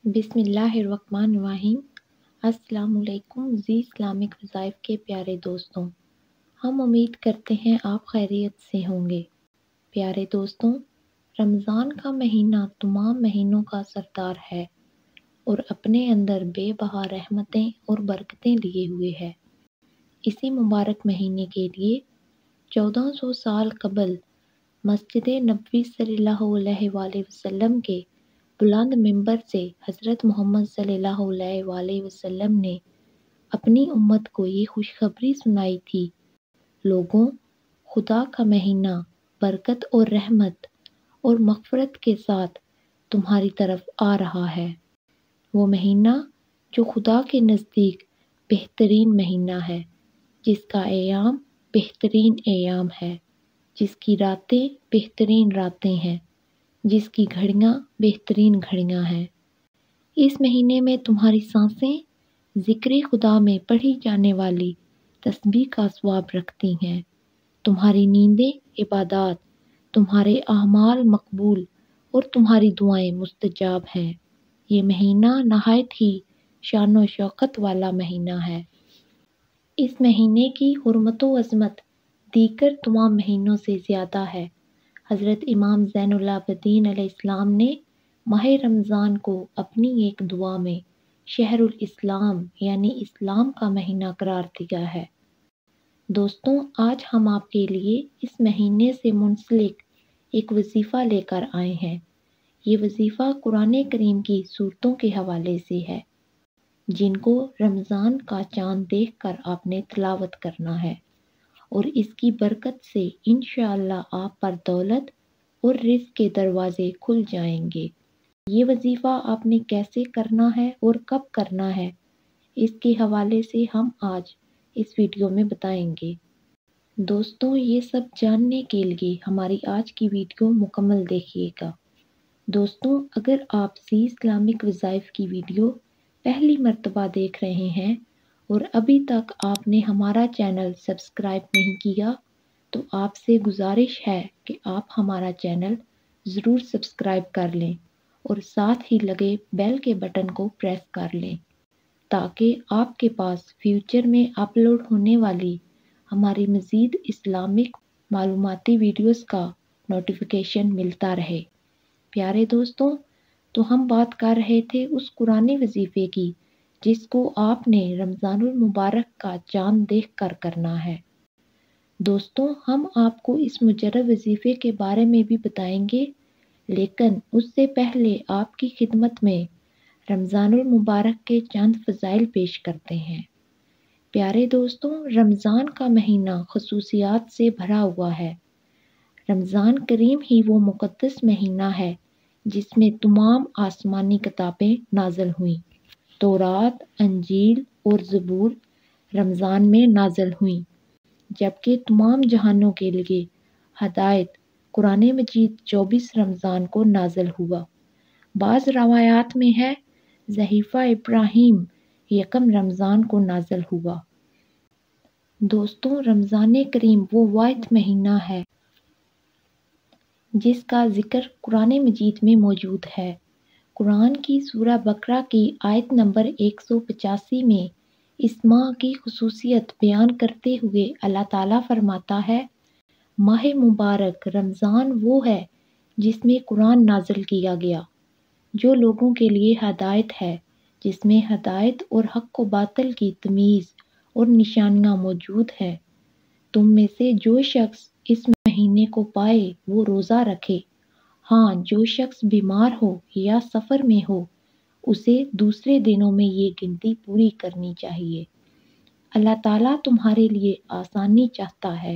بسم اللہ الرحمن الرحیم۔ السلام علیکم زی اسلامک وظائف کے پیارے دوستوں، ہم امید کرتے ہیں آپ خیریت سے ہوں گے۔ پیارے دوستوں، رمضان کا مہینہ تمام مہینوں کا سردار ہے اور اپنے اندر بے بہا رحمتیں اور برکتیں لیے ہوئے ہے۔ اسی مبارک مہینے کے لیے 1400 سال قبل مسجد نبوی صلی اللہ علیہ وآلہ وسلم کے بلند منبر سے حضرت محمد صلی اللہ علیہ وآلہ وسلم نے اپنی امت کو یہ خوشخبری سنائی تھی: لوگوں، خدا کا مہینہ برکت اور رحمت اور مغفرت کے ساتھ تمہاری طرف آ رہا ہے۔ وہ مہینہ جو خدا کے نزدیک بہترین مہینہ ہے، جس کا ایام بہترین ایام ہے، جس کی راتیں بہترین راتیں ہیں، جس کی گھڑیاں بہترین گھڑیاں ہیں۔ اس مہینے میں تمہاری سانسیں ذکر خدا میں پڑھی جانے والی تسبیح کا ثواب رکھتی ہیں، تمہاری نیندیں عبادات، تمہارے اعمال مقبول اور تمہاری دعائیں مستجاب ہیں۔ یہ مہینہ نہایت ہی شان و شوکت والا مہینہ ہے۔ اس مہینے کی حرمت و عظمت دیگر تمام مہینوں سے زیادہ ہے۔ حضرت امام زین العابدین علیہ السلام نے ماہ رمضان کو اپنی ایک دعا میں شہر الاسلام یعنی اسلام کا مہینہ قرار دیا ہے۔ دوستوں، آج ہم آپ کے لیے اس مہینے سے منسلک ایک وظیفہ لے کر آئے ہیں۔ یہ وظیفہ قرآن کریم کی سورتوں کے حوالے سے ہے، جن کو رمضان کا چاند دیکھ کر آپ نے تلاوت کرنا ہے، اور اس کی برکت سے انشاءاللہ آپ پر دولت اور رزق کے دروازے کھل جائیں گے۔ یہ وظیفہ آپ نے کیسے کرنا ہے اور کب کرنا ہے، اس کے حوالے سے ہم آج اس ویڈیو میں بتائیں گے۔ دوستوں، یہ سب جاننے کے لیے ہماری آج کی ویڈیو مکمل دیکھیے گا۔ دوستوں، اگر آپ زی اسلامک وظائف کی ویڈیو پہلی مرتبہ دیکھ رہے ہیں اور ابھی تک آپ نے ہمارا چینل سبسکرائب نہیں کیا، تو آپ سے گزارش ہے کہ آپ ہمارا چینل ضرور سبسکرائب کر لیں اور ساتھ ہی لگے بیل کے بٹن کو پریس کر لیں، تاکہ آپ کے پاس فیوچر میں اپلوڈ ہونے والی ہماری مزید اسلامک معلوماتی ویڈیوز کا نوٹیفیکیشن ملتا رہے۔ پیارے دوستوں، تو ہم بات کر رہے تھے اس قرآن وظیفے کی جس کو آپ نے رمضان المبارک کا چاند دیکھ کر کرنا ہے۔ دوستوں، ہم آپ کو اس مجرب وظیفے کے بارے میں بھی بتائیں گے، لیکن اس سے پہلے آپ کی خدمت میں رمضان المبارک کے چند فضائل پیش کرتے ہیں۔ پیارے دوستوں، رمضان کا مہینہ خصوصیات سے بھرا ہوا ہے۔ رمضان کریم ہی وہ مقدس مہینہ ہے جس میں تمام آسمانی کتابیں نازل ہوئیں۔ تورات، انجیل اور زبور رمضان میں نازل ہوئیں، جبکہ تمام جہانوں کے لیے ہدایت قرآن مجید 24 رمضان کو نازل ہوا۔ بعض روایات میں ہے صحیفہ ابراہیم یکم رمضان کو نازل ہوا۔ دوستوں، رمضان کریم وہ واحد مہینہ ہے جس کا ذکر قرآن مجید میں موجود ہے۔ قرآن کی سورہ بقرہ کی آیت نمبر 185 میں اس ماہ کی خصوصیت بیان کرتے ہوئے اللہ تعالیٰ فرماتا ہے: ماہ مبارک رمضان وہ ہے جس میں قرآن نازل کیا گیا، جو لوگوں کے لیے ہدایت ہے، جس میں ہدایت اور حق و باطل کی تمیز اور نشانیاں موجود ہیں۔ تم میں سے جو شخص اس مہینے کو پائے وہ روزہ رکھے، ہاں جو شخص بیمار ہو یا سفر میں ہو اسے دوسرے دنوں میں یہ گنتی پوری کرنی چاہیے۔ اللہ تعالیٰ تمہارے لیے آسانی چاہتا ہے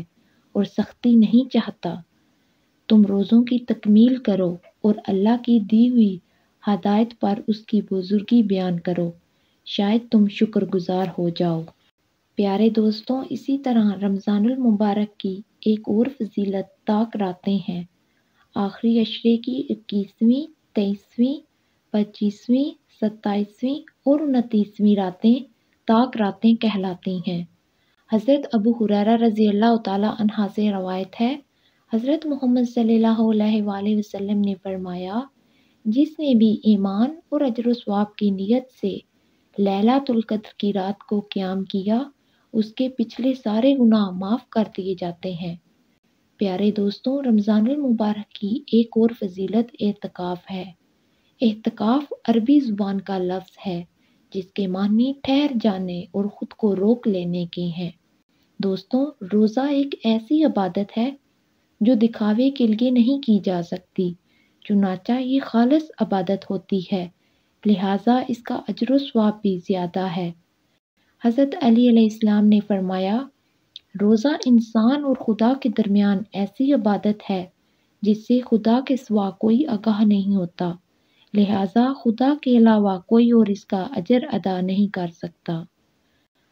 اور سختی نہیں چاہتا۔ تم روزوں کی تکمیل کرو اور اللہ کی دی ہوئی ہدایت پر اس کی بزرگی بیان کرو، شاید تم شکر گزار ہو جاؤ۔ پیارے دوستوں، اسی طرح رمضان المبارک کی ایک اور فضیلت طاق راتیں ہیں۔ آخری عشرے کی 21ویں، 23ویں، 25ویں، 27ویں اور 29ویں راتیں طاق راتیں کہلاتی ہیں۔ حضرت ابو ہریرہ رضی اللہ تعالیٰ عنہ سے روایت ہے، حضرت محمد صلی اللہ علیہ وآلہ وسلم نے فرمایا، جس نے بھی ایمان اور اجر و ثواب کی نیت سے لیلۃ القدر کی رات کو قیام کیا، اس کے پچھلے سارے گناہ معاف کر دیے جاتے ہیں۔ پیارے دوستوں، رمضان المبارک کی ایک اور فضیلت اعتکاف ہے۔ اعتکاف عربی زبان کا لفظ ہے جس کے معنی ٹھہر جانے اور خود کو روک لینے کے ہیں۔ دوستوں، روزہ ایک ایسی عبادت ہے جو دکھاوے کے لیے نہیں کی جا سکتی، چنانچہ یہ خالص عبادت ہوتی ہے، لہٰذا اس کا اجر و ثواب بھی زیادہ ہے۔ حضرت علی علیہ السلام نے فرمایا، روزہ انسان اور خدا کے درمیان ایسی عبادت ہے جس سے خدا کے سوا کوئی آگاہ نہیں ہوتا، لہٰذا خدا کے علاوہ کوئی اور اس کا اجر ادا نہیں کر سکتا۔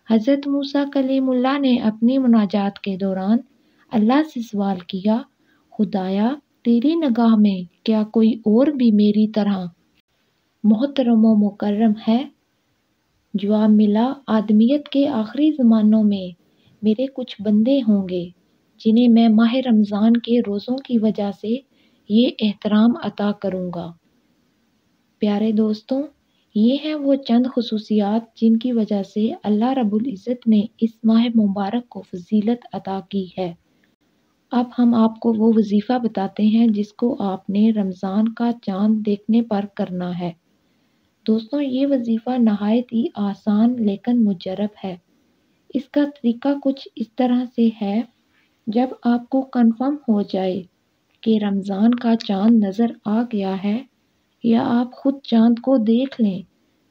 حضرت موسیٰ کلیم اللہ نے اپنی مناجات کے دوران اللہ سے سوال کیا، خدایا تیری نگاہ میں کیا کوئی اور بھی میری طرح محترم و مکرم ہے؟ جواب ملا، آدمیت کے آخری زمانوں میں میرے کچھ بندے ہوں گے جنہیں میں ماہ رمضان کے روزوں کی وجہ سے یہ احترام عطا کروں گا۔ پیارے دوستوں، یہ ہیں وہ چند خصوصیات جن کی وجہ سے اللہ رب العزت نے اس ماہ مبارک کو فضیلت عطا کی ہے۔ اب ہم آپ کو وہ وظیفہ بتاتے ہیں جس کو آپ نے رمضان کا چاند دیکھنے پر کرنا ہے۔ دوستوں، یہ وظیفہ نہایت ہی آسان لیکن مجرب ہے۔ اس کا طریقہ کچھ اس طرح سے ہے، جب آپ کو کنفرم ہو جائے کہ رمضان کا چاند نظر آ گیا ہے یا آپ خود چاند کو دیکھ لیں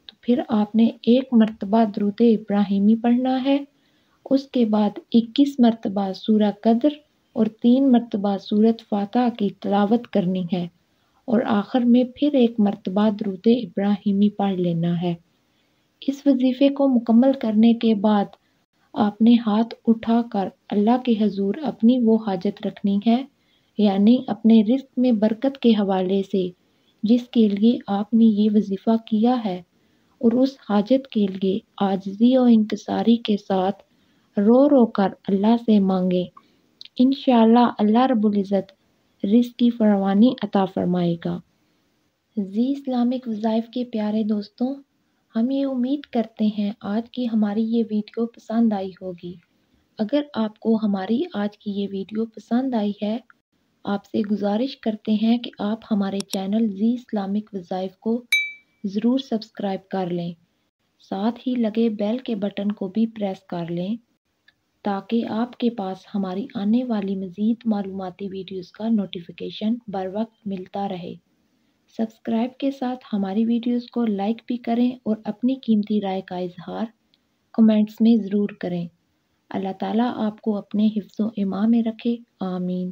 تو پھر آپ نے 1 مرتبہ درود ابراہیمی پڑھنا ہے، اس کے بعد 21 مرتبہ سورہ قدر اور 3 مرتبہ سورۃ فاتحہ کی تلاوت کرنی ہے، اور آخر میں پھر 1 مرتبہ درود ابراہیمی پڑھ لینا ہے۔ اس وظیفے کو مکمل کرنے کے بعد آپ نے ہاتھ اٹھا کر اللہ کے حضور اپنی وہ حاجت رکھنی ہے، یعنی اپنے رزق میں برکت کے حوالے سے جس کے لیے آپ نے یہ وظیفہ کیا ہے، اور اس حاجت کے لیے عاجزی و انکساری کے ساتھ رو رو کر اللہ سے مانگیں۔ انشاءاللہ اللہ رب العزت رزق کی فراوانی عطا فرمائے گا۔ زی اسلامک وظائف کے پیارے دوستوں، ہم یہ امید کرتے ہیں آج کی ہماری یہ ویڈیو پسند آئی ہوگی۔ اگر آپ کو ہماری آج کی یہ ویڈیو پسند آئی ہے، آپ سے گزارش کرتے ہیں کہ آپ ہمارے چینل زی اسلامک وظائف کو ضرور سبسکرائب کر لیں، ساتھ ہی لگے بیل کے بٹن کو بھی پریس کر لیں تاکہ آپ کے پاس ہماری آنے والی مزید معلوماتی ویڈیوز کا نوٹیفیکیشن بر وقت ملتا رہے۔ سبسکرائب کے ساتھ ہماری ویڈیوز کو لائک بھی کریں اور اپنی قیمتی رائے کا اظہار کمنٹس میں ضرور کریں۔ اللہ تعالیٰ آپ کو اپنے حفظ و ایمان میں رکھے، آمین۔